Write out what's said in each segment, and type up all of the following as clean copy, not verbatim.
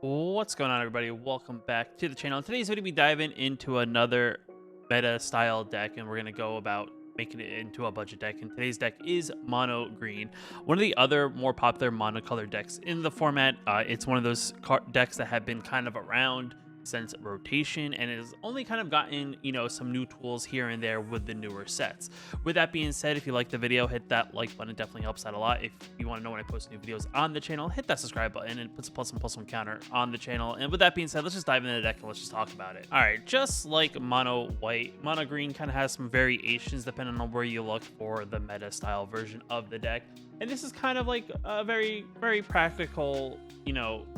What's going on, everybody? Welcome back to the channel. In today's video, we diving into another meta style deck, and we're going to go about making it into a budget deck. And today's deck is mono green, one of the other more popular monocolored decks in the format. It's one of those decks that have been kind of around since rotation, and it has only kind of gotten some new tools here and there with the newer sets. With that being said, if you like the video, hit that like button. It definitely helps out a lot. If you want to know when I post new videos on the channel, hit that subscribe button and put some plus one counter on the channel. And with that being said, let's just dive into the deck and let's just talk about it. All right, just like mono white, mono green kind of has some variations depending on where you look for the meta style version of the deck. And this is kind of like a very practical,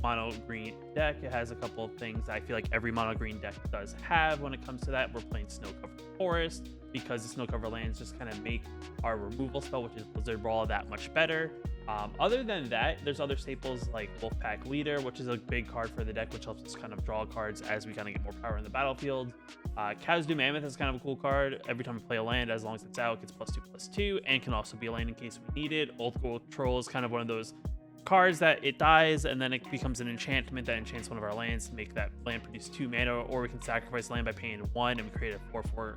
mono green deck. It has a couple of things I feel like every mono green deck does have when it comes to that. We're playing snow covered forest because the snow cover lands just kind of make our removal spell, which is Blizzard Brawl, that much better. Other than that, there's other staples like Wolfpack Leader, which is a big card for the deck, which helps us kind of draw cards as we kind of get more power in the battlefield. Khazad-dû Mammoth is kind of a cool card. Every time we play a land, as long as it's out, it gets +2/+2, and can also be a land in case we need it. Old School Troll is kind of one of those cards that it dies and then it becomes an enchantment that enchants one of our lands to make that land produce 2 mana, or we can sacrifice land by paying 1 and we create a 4/4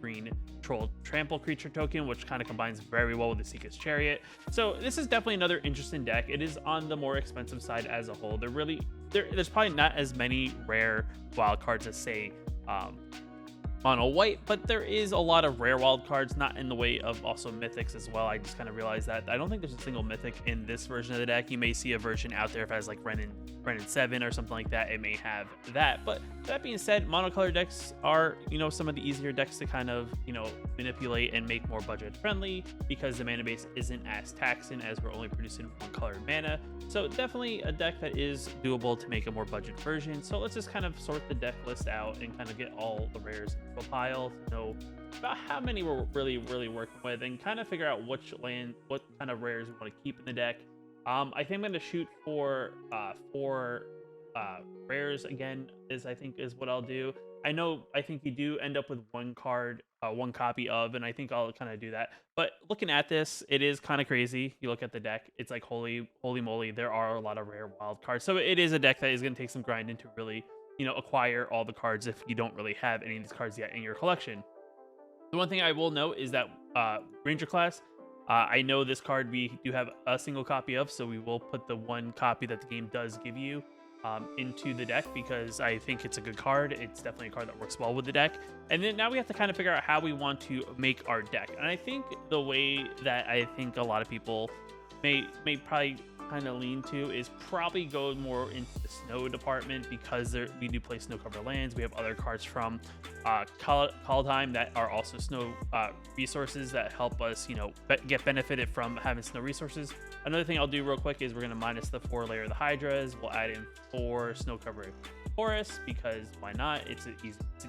green troll trample creature token, which kind of combines very well with the Seeker's Chariot. So this is definitely another interesting deck. It is on the more expensive side as a whole. There's probably not as many rare wild cards as say mono white, but there is a lot of rare wild cards, not in the way of also mythics as well. I just kind of realized that I don't think there's a single mythic in this version of the deck. You may see a version out there if it has like Renin 7 or something like that, it may have that. But that being said, monocolored decks are some of the easier decks to kind of manipulate and make more budget friendly, because the mana base isn't as taxing as we're only producing one colored mana. So definitely a deck that is doable to make a more budget version. So let's just kind of sort the deck list out and kind of get all the rares into a pile to know about how many we're really working with, and kind of figure out what kind of rares we want to keep in the deck. I think I'm going to shoot for 4 rares again, I think is what I'll do. I think you do end up with one card, one copy of, and I think I'll kind of do that. But looking at this, it is kind of crazy. You look at the deck, it's like holy moly, there are a lot of rare wild cards. So it is a deck that is going to take some grinding to really, acquire all the cards if you don't really have any of these cards yet in your collection. The one thing I will note is that Ranger class, I know this card we do have a single copy of, so we will put the one copy that the game does give you into the deck, because I think it's a good card. It's definitely a card that works well with the deck. And then now we have to kind of figure out how we want to make our deck. And I think the way that I think a lot of people may probably kind of lean to is probably go more into the snow department, because we do play snow cover lands. We have other cards from Kaldheim that are also snow resources that help us get benefited from having snow resources. Another thing I'll do real quick is we're going to minus the 4 layer of the Hydras. We'll add in 4 snow cover forests, because why not? It's an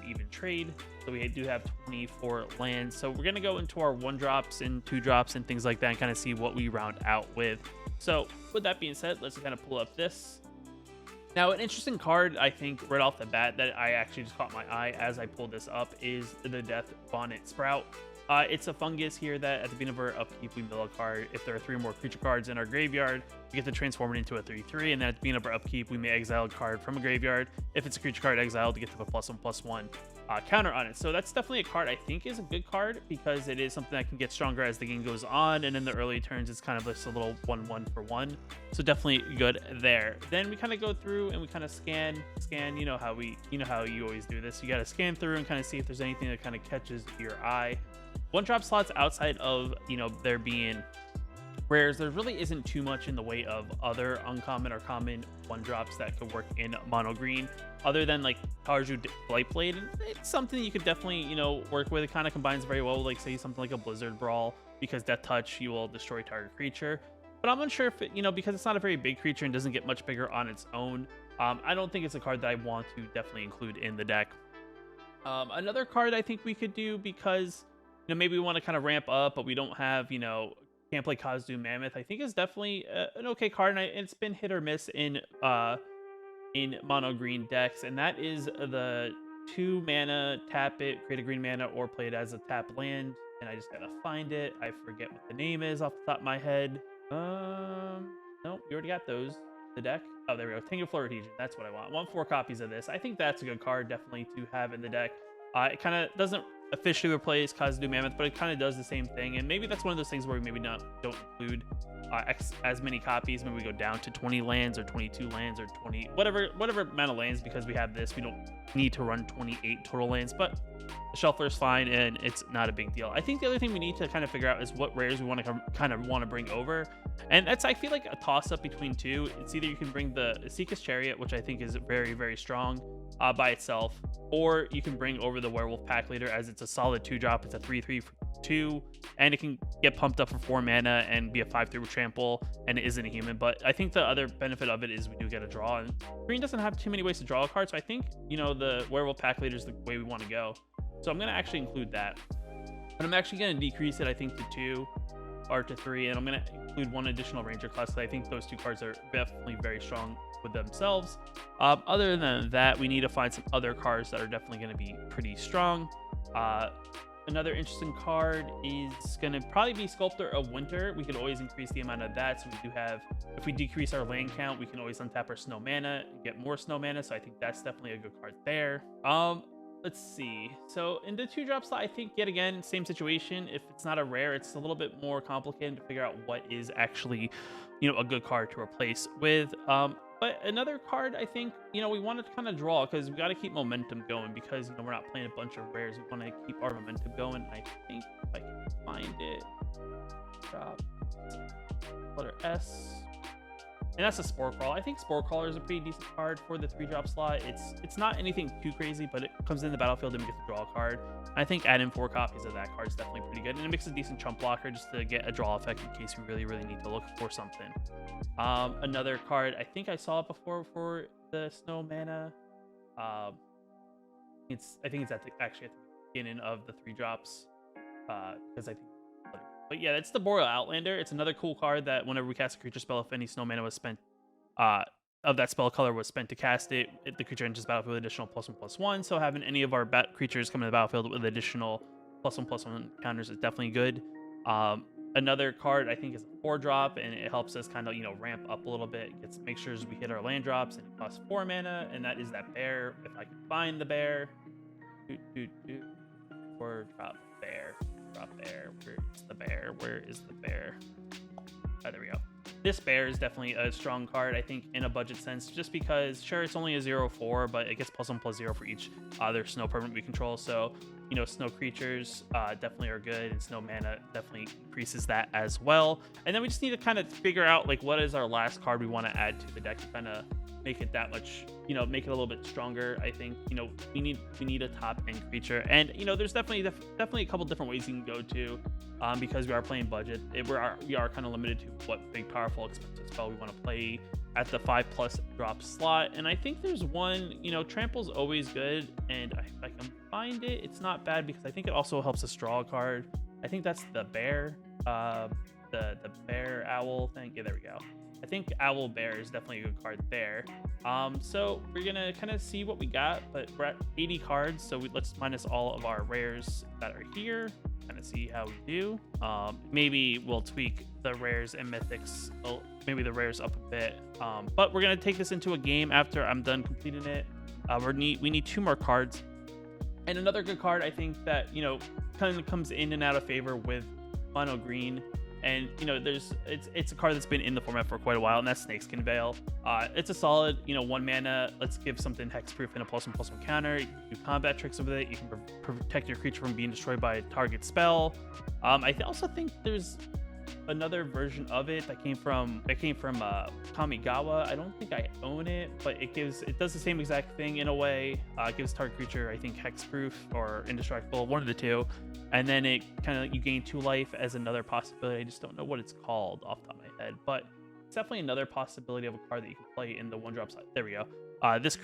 even trade. So we do have 24 lands. So we're going to go into our 1-drops and 2-drops and things like that and kind of see what we round out with. So with that being said, let's kind of pull up this. Now, an interesting card, I think, right off the bat that I actually just caught my eye as I pulled this up is the Death Bonnet Sprout. It's a fungus here that at the beginning of our upkeep, we mill a card. If there are 3 more creature cards in our graveyard, we get to transform it into a 3/3, and then at the beginning of our upkeep, we may exile a card from a graveyard. If it's a creature card exiled, to get to a +1/+1 counter on it. So that's definitely a card I think is a good card, because it is something that can get stronger as the game goes on, and in the early turns, it's kind of just a little 1/1 for 1. So definitely good there. Then we kind of go through and we kind of scan. You know how you always do this. You got to scan through and kind of see if there's anything that kind of catches your eye. 1-drop slots outside of there being rares, there really isn't too much in the way of other uncommon or common 1-drops that could work in mono green, other than like Tarju Blightblade. It's something you could definitely work with. It kind of combines very well with, like, say, something like a Blizzard Brawl, because Death Touch, you will destroy target creature. But I'm unsure if it, because it's not a very big creature and doesn't get much bigger on its own, I don't think it's a card that I want to definitely include in the deck. Another card I think we could do, because maybe we want to kind of ramp up, but we don't have, can't play Khazad-dû Mammoth, I think is definitely an okay card, and it's been hit or miss in mono green decks, and that is the 2 mana, tap it, create a green mana, or play it as a tap land. And I just gotta find it. I forget what the name is off the top of my head. Nope, we already got those. the deck. Oh, there we go. Tango Floritage. That's what I want. I want 4 copies of this. I think that's a good card, definitely, to have in the deck. It kind of doesn't officially replace Khazad-dû Mammoth, but it kind of does the same thing. And maybe that's one of those things where we maybe don't include as many copies. Maybe we go down to 20 lands or 22 lands or 20 whatever amount of lands, because we have this. We don't need to run 28 total lands, but the shuffler is fine and it's not a big deal. I think the other thing we need to kind of figure out is what rares we want to kind of want to bring over, and that's, I feel like, a toss up between two. It's either you can bring the Seeker's Chariot, which I think is very, very strong by itself, or you can bring over the Werewolf Pack Leader, as it's a solid 2-drop. It's a 3/3 for 2, and it can get pumped up for 4 mana and be a 5/3 with trample, and it isn't a human. But I think the other benefit of it is we do get a draw, and green doesn't have too many ways to draw a card, so I think, you know, the Werewolf Pack Leader is the way we want to go. So I'm going to actually include that, but I'm actually going to decrease it, I think, to 2 or to 3, and I'm going to include 1 additional Ranger class, because I think those 2 cards are definitely very strong with themselves. Other than that, we need to find some other cards that are definitely going to be pretty strong. Another interesting card is going to probably be Sculptor of Winter. We could always increase the amount of that, so we do have, if we decrease our land count, we can always untap our snow mana and get more snow mana, so I think that's definitely a good card there. Let's see. So in the 2-drop slot, I think, yet again, same situation. If it's not a rare, it's a little bit more complicated to figure out what is actually, you know, a good card to replace with. But another card, I think, you know, we want to kind of draw, because we got to keep momentum going, because, you know, we're not playing a bunch of rares. We want to keep our momentum going. I think if I can find it, drop letter S. And that's a Spore Crawl. I think Spore Crawler is a pretty decent card for the 3-drop slot. It's not anything too crazy, but it comes in the battlefield and we get to draw a card. I think adding 4 copies of that card is definitely pretty good, and it makes a decent chump blocker just to get a draw effect in case we really, really need to look for something. Another card, I think I saw it before for the snow mana. I think it's actually at the beginning of the 3-drops, because I think. But yeah, that's the Boreal Outlander. It's another cool card that whenever we cast a creature spell, if any snow mana was spent, of that spell color was spent to cast it, the creature enters battlefield with additional +1/+1. So having any of our creatures come to the battlefield with additional +1/+1 counters is definitely good. Another card, I think, is a 4-drop, and it helps us kind of, you know, ramp up a little bit. Make sure we hit our land drops, and it costs 4 mana, and that is that bear. If I can find the bear, 4-drop bear. Bear. Where is the bear? Where is the bear? Oh, there we go. This bear is definitely a strong card, I think, in a budget sense, just because, sure, it's only a 0/4, but it gets +1/+0 for each other snow permanent we control. So, you know, snow creatures definitely are good, and snow mana definitely increases that as well. And then we just need to kind of figure out, like, what is our last card we want to add to the deck to kind of make it that much, you know, make it a little bit stronger. I think, you know, we need a top end creature, and, you know, there's definitely a couple different ways you can go to, because we are playing budget. We are kind of limited to what big, powerful, expensive spell we want to play at the 5+ drop slot. And I think there's one, you know, Trample's always good, and if I can find it, it's not bad, because I think it also helps us draw a card. I think that's the bear, the bear owl thing. Yeah, there we go. I think Owl Bear is definitely a good card there. So we're gonna kind of see what we got, but we're at 80 cards, so let's minus all of our rares that are here, kind of see how we do. Maybe we'll tweak the rares and mythics, maybe the rares up a bit. But we're gonna take this into a game after I'm done completing it. We need 2 more cards, and another good card, I think, that, you know, kind of comes in and out of favor with mono green. And, you know, it's a card that's been in the format for quite a while, and that's Snakeskin Veil. It's a solid, you know, 1 mana. Let's give something hexproof and a +1/+1 counter. You can do combat tricks with it. You can protect your creature from being destroyed by a target spell. I also think there's another version of it that came from Kamigawa. I don't think I own it, but it does the same exact thing in a way. It gives target creature, I think, hexproof or indestructible, one of the two, and then it you gain 2 life as another possibility. I just don't know what it's called off the top of my head, but it's definitely another possibility of a card that you can play in the 1-drop side. There we go. This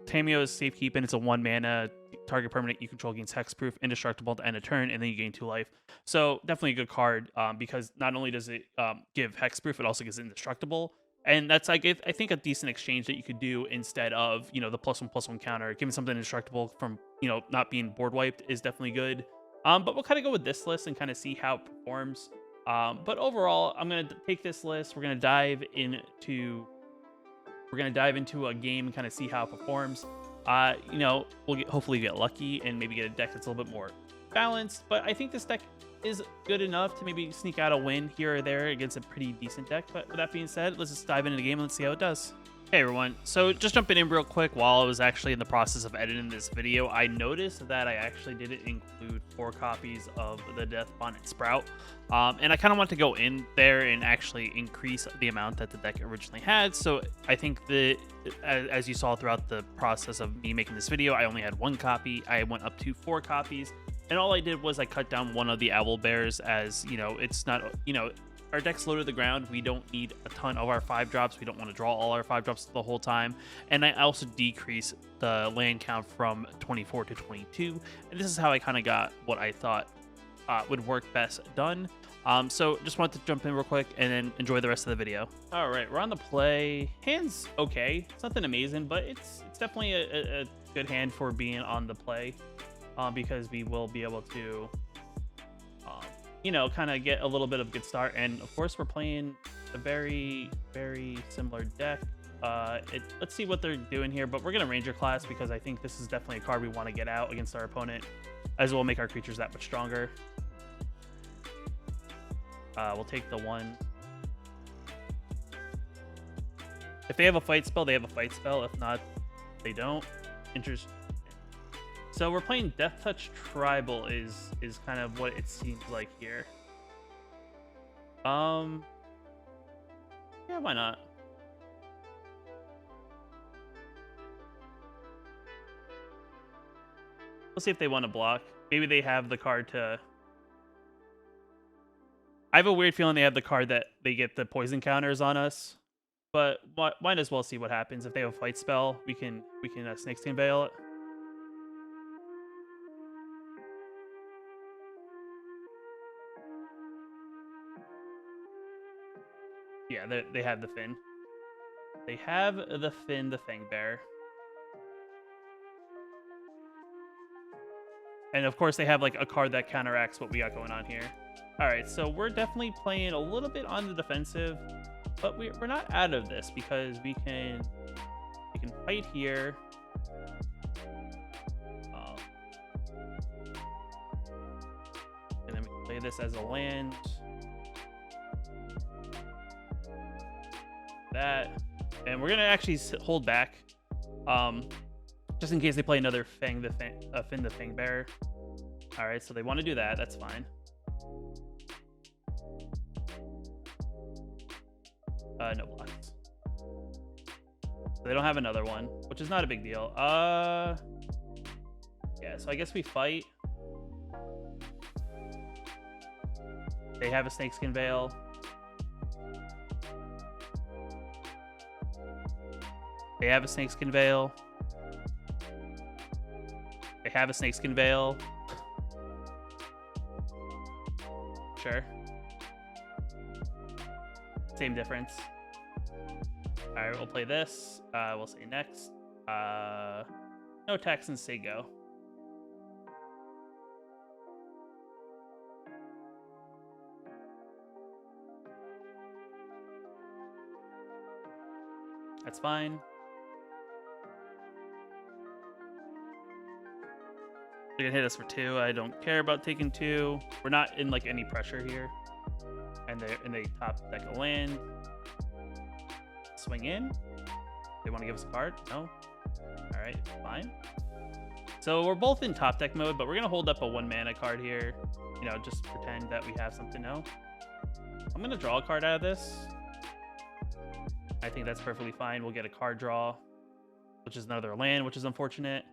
Tameo is safekeeping. It's a 1 mana target permanent you control gains hexproof, indestructible to end a turn, and then you gain 2 life. So definitely a good card, because not only does it give hexproof, it also gives indestructible, and that's, I think, a decent exchange that you could do instead of, you know, the +1/+1 counter. Giving something indestructible from, you know, not being board wiped is definitely good. But we'll kind of go with this list and kind of see how it performs. But overall, I'm gonna take this list. We're gonna dive into We're gonna dive into a game and kind of see how it performs. You know, hopefully get lucky and maybe get a deck that's a little bit more balanced. But I think this deck is good enough to maybe sneak out a win here or there against a pretty decent deck. But with that being said, let's just dive into the game and let's see how it does. Hey everyone, so just jumping in real quick, while I was actually in the process of editing this video, I noticed that I actually didn't include 4 copies of the Death Bonnet Sprout. And I kind of want to go in there and actually increase the amount that the deck originally had. So I think that, as you saw throughout the process of me making this video, I only had 1 copy. I went up to 4 copies. And all I did was I cut down one of the Owl Bears, as, you know, it's not, you know, our deck's low to the ground. We don't need a ton of our 5 drops. We don't want to draw all our 5 drops the whole time. And I also decrease the land count from 24 to 22. And this is how I kind of got what I thought would work best done. So just wanted to jump in real quick and then enjoy the rest of the video. All right, we're on the play. Hand's okay. It's nothing amazing, but it's definitely a good hand for being on the play, because we will be able to you know, kind of get a little bit of a good start. And of course, we're playing a very, very similar deck. Let's see what they're doing here, but we're going to Ranger class because I think this is definitely a card we want to get out against our opponent, as well make our creatures that much stronger. We'll take the 1. If they have a fight spell, they have a fight spell. If not, they don't. So we're playing Death Touch Tribal is kind of what it seems like here. Yeah, why not? We'll see if they want to block. Maybe they have the card to... I have a weird feeling they have the card that they get the poison counters on us. But might as well see what happens. If they have a fight spell, we can Snakeskin Veil it. Yeah, they have the Fin. They have the Fin, the Fangbear. And of course, they have like a card that counteracts what we got going on here. All right, so we're definitely playing a little bit on the defensive, but we're not out of this because we can fight here. And then we can play this as a land. That, and we're gonna actually hold back, just in case they play another Fin the Fangbear. All right, so they want to do that. That's fine. No blocks. So they don't have another one, which is not a big deal. Yeah, so I guess we fight. They have a Snakeskin Veil. They have a Snakeskin Veil. They have a Snakeskin Veil. Sure. Same difference. All right, we'll play this. We'll say next. No tax and say go. That's fine. They're gonna hit us for 2. I don't care about taking 2. We're not in like any pressure here. And they top deck a land. Swing in. They want to give us a card? No. All right, fine. So we're both in top deck mode, but we're gonna hold up a 1-mana card here. You know, just pretend that we have something. No. I'm gonna draw a card out of this. I think that's perfectly fine. We'll get a card draw, which is another land, which is unfortunate.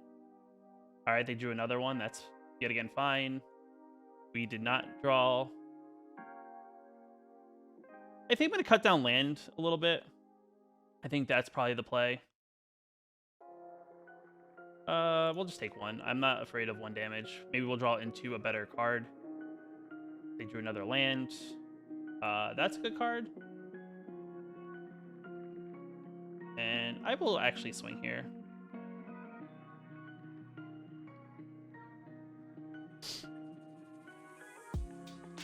All right, they drew another one. That's yet again fine. We did not draw. I think I'm going to cut down land a little bit. I think that's probably the play. We'll just take 1. I'm not afraid of 1 damage. Maybe we'll draw into a better card. They drew another land. That's a good card. And I will actually swing here.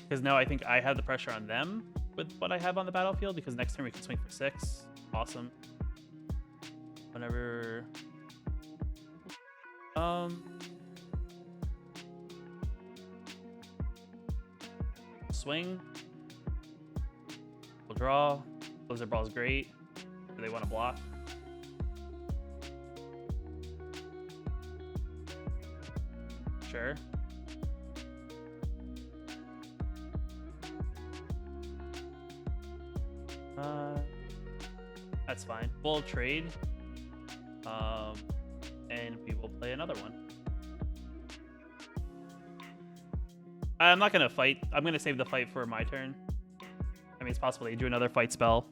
Because now I think I have the pressure on them with what I have on the battlefield, because next turn we can swing for 6. Awesome. whenever. Swing. We'll draw. Blizzard Ball's great. Do they want to block? Sure. That's fine. We'll trade. And we will play another one. I'm not gonna fight. I'm gonna save the fight for my turn. I mean, it's possible they do another fight spell.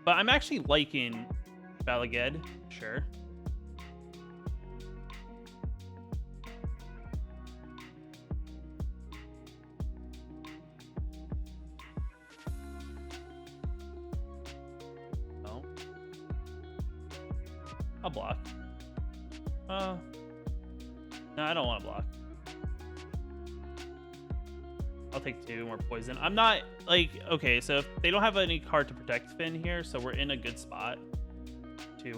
But I'm actually liking Balaged. Sure. No. I'll block. No, I don't want to block. I'll take 2 more poison. I'm not like, okay, so if they don't have any card to protect Finn here, so we're in a good spot to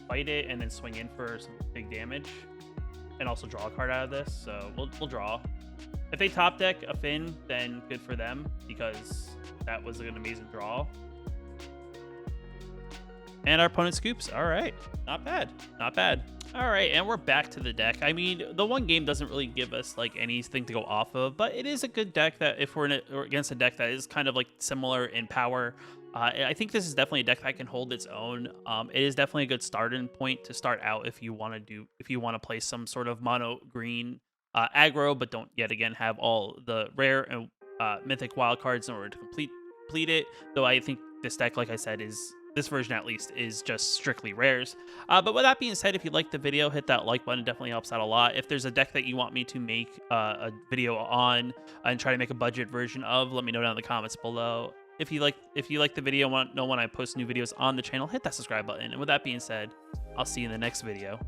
fight it and then swing in for some big damage and also draw a card out of this. So we'll draw. If they top deck a Finn, then good for them because that was an amazing draw. And our opponent scoops. All right, not bad, not bad. All right, and we're back to the deck. I mean, the one game doesn't really give us like anything to go off of, but it is a good deck that if we're against a deck that is kind of like similar in power, I think this is definitely a deck that can hold its own. It is definitely a good starting point to start out if you want to play some sort of mono green aggro, but don't yet again have all the rare and mythic wild cards in order to complete it. Though I think this deck, like I said, this version at least is just strictly rares. But with that being said, if you liked the video, hit that like button. It definitely helps out a lot. If there's a deck that you want me to make a video on and try to make a budget version of, let me know down in the comments below. If you like the video, want to know when I post new videos on the channel, hit that subscribe button. And with that being said, I'll see you in the next video.